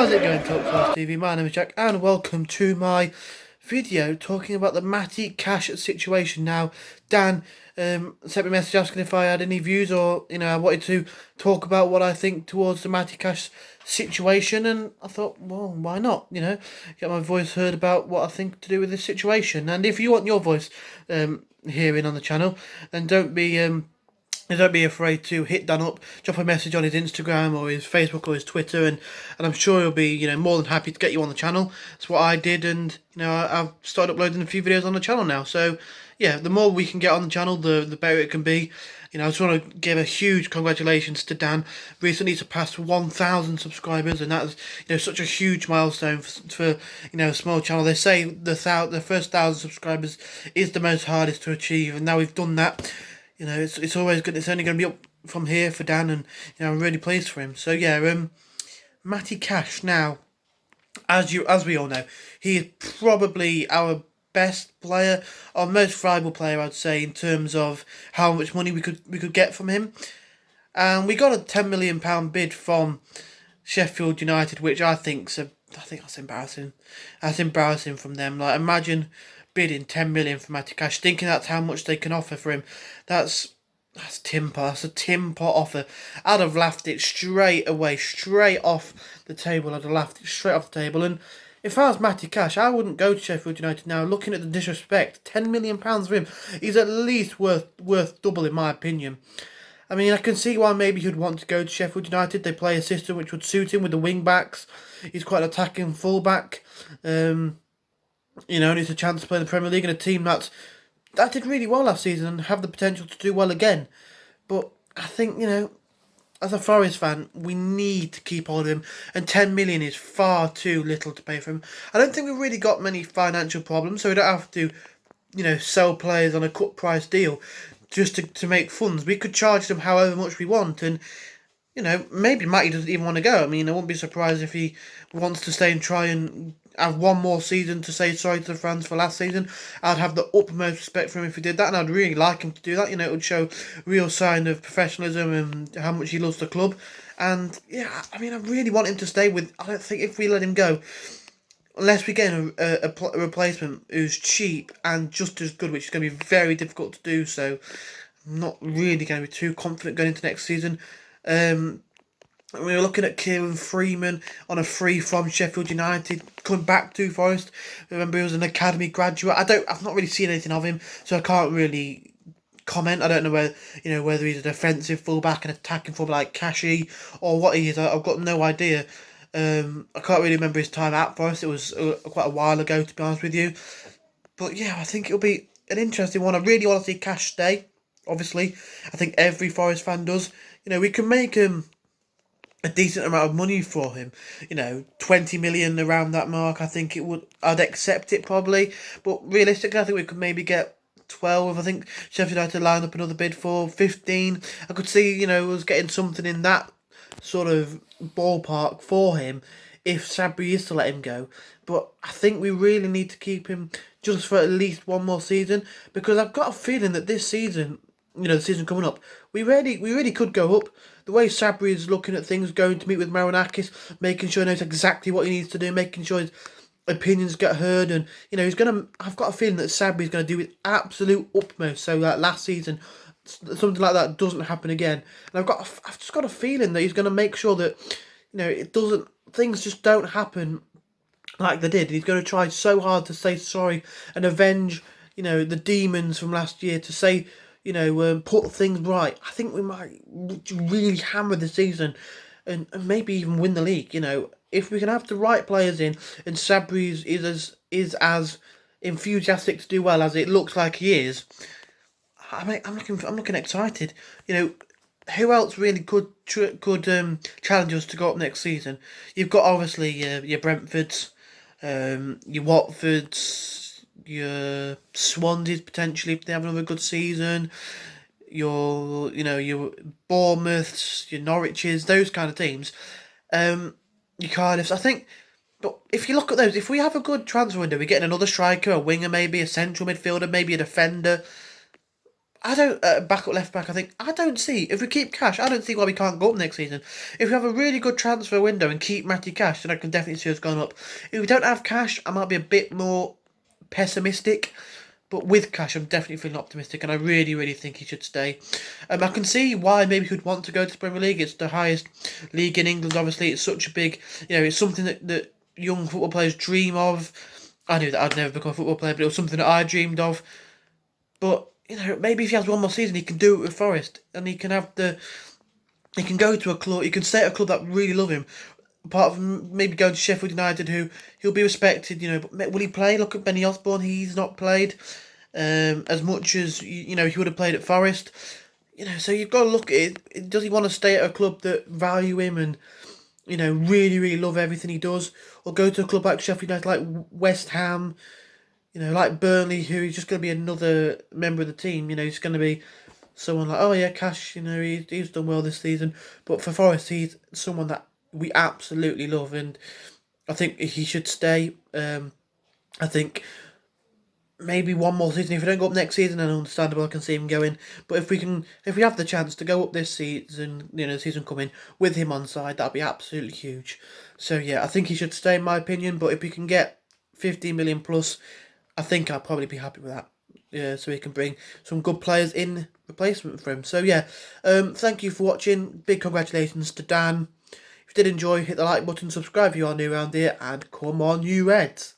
How's it going, Top Class TV? My name is Jack and welcome to my video talking about the Matty Cash situation. Now, Dan sent me a message asking if I had any views or, I wanted to talk about what I think towards the Matty Cash situation, and I thought, well, why not, get my voice heard about what I think to do with this situation. And if you want your voice hearing on the channel, then don't be afraid to hit Dan up, drop a message on his Instagram or his Facebook or his Twitter, and I'm sure he'll be, more than happy to get you on the channel. That's what I did, and, I've started uploading a few videos on the channel now. So, yeah, the more we can get on the channel, the better it can be. I just want to give a huge congratulations to Dan. Recently surpassed 1,000 subscribers, and that's, such a huge milestone for a small channel. They say the first 1,000 subscribers is the most hardest to achieve, and now we've done that. It's always good. It's only going to be up from here for Dan, and I'm really pleased for him. So yeah, Matty Cash now, as we all know, he is probably our best player, our most valuable player, I'd say, in terms of how much money we could get from him. And we got a £10 million bid from Sheffield United, which I think that's embarrassing. That's embarrassing from them. Like, imagine bidding 10 million for Matty Cash, thinking that's how much they can offer for him. That's timber. That's a timber offer. I'd have laughed it straight away, straight off the table. I'd have laughed it straight off the table. And if I was Matty Cash, I wouldn't go to Sheffield United now. Looking at the disrespect, £10 million for him, he's at least worth double in my opinion. I mean, I can see why maybe he'd want to go to Sheffield United. They play a system which would suit him with the wing backs. He's quite an attacking fullback. And it's a chance to play in the Premier League in a team that did really well last season and have the potential to do well again. But I think, as a Forest fan, we need to keep hold of him, and 10 million is far too little to pay for him. I don't think we've really got many financial problems, so we don't have to, sell players on a cut price deal just to make funds. We could charge them however much we want, and maybe Matty doesn't even want to go. I mean, I wouldn't be surprised if he wants to stay and try and have one more season to say sorry to the fans for last season. I'd have the utmost respect for him if he did that, and I'd really like him to do that. It would show real sign of professionalism and how much he loves the club. And, yeah, I mean, I really want him to stay with... I don't think if we let him go, unless we get a replacement who's cheap and just as good, which is going to be very difficult to do, so I'm not really going to be too confident going into next season. We were looking at Kieran Freeman on a free from Sheffield United, coming back to Forest. Remember, he was an academy graduate. I've not really seen anything of him, so I can't really comment. I don't know whether he's a defensive fullback, an attacking fullback like Cashy, or what he is. I've got no idea. I can't really remember his time at Forest. It was quite a while ago, to be honest with you. But yeah, I think it'll be an interesting one. I really want to see Cash stay. Obviously, I think every Forest fan does. We can make him a decent amount of money for him, 20 million around that mark. I think I'd accept it probably, but realistically I think we could maybe get 12. I think Sheffield United lined up another bid for 15. I could see, us getting something in that sort of ballpark for him if Sabri is to let him go. But I think we really need to keep him just for at least one more season, because I've got a feeling that this season, the season coming up, we really could go up. The way Sabri is looking at things, going to meet with Marinakis, making sure he knows exactly what he needs to do, making sure his opinions get heard, and I've got a feeling that Sabri is gonna do his absolute utmost so that last season something like that doesn't happen again. And I've just got a feeling that he's gonna make sure that things just don't happen like they did. He's gonna try so hard to say sorry and avenge the demons from last year, to say put things right. I think we might really hammer the season and maybe even win the league. If we can have the right players in, and Sabri is as enthusiastic to do well as it looks like he is, I'm looking excited. Who else really could challenge us to go up next season? You've got obviously your Brentfords, your Watfords, your Swanseas potentially if they have another good season, your Bournemouths, your Norwiches, those kind of teams, your Cardiffs, I think. But if you look at those, if we have a good transfer window, we're getting another striker, a winger maybe, a central midfielder, maybe a defender, I don't backup left back. I don't see if we keep Cash. I don't see why we can't go up next season. If we have a really good transfer window and keep Matty Cash, then I can definitely see us going up. If we don't have Cash, I might be a bit more pessimistic. But with Cash, I'm definitely feeling optimistic, and I really, really think he should stay. I can see why maybe he'd want to go to the Premier League. It's the highest league in England. Obviously, it's such a big, it's something that young football players dream of. I knew that I'd never become a football player, but it was something that I dreamed of. But maybe if he has one more season, he can do it with Forest, and he can he can go to a club, he can stay at a club that really love him. Apart from maybe going to Sheffield United, who he'll be respected, but will he play? Look at Benny Osborne, he's not played as much as he would have played at Forest. So you've got to look at it. Does he want to stay at a club that value him and really, really love everything he does, or go to a club like Sheffield United, like West Ham, like Burnley, who is just going to be another member of the team. He's going to be someone like, oh yeah, Cash, he's done well this season. But for Forest, he's someone that we absolutely love, and I think he should stay. I think maybe one more season. If we don't go up next season, then understandable, I can see him going. But if we have the chance to go up this season, the season coming with him on side, that'd be absolutely huge. So yeah, I think he should stay in my opinion. But if we can get 15 million plus, I think I'll probably be happy with that. Yeah, so he can bring some good players in replacement for him. So yeah, thank you for watching. Big congratulations to Dan. If you did enjoy, hit the like button, subscribe if you are new around here, and come on, you Reds.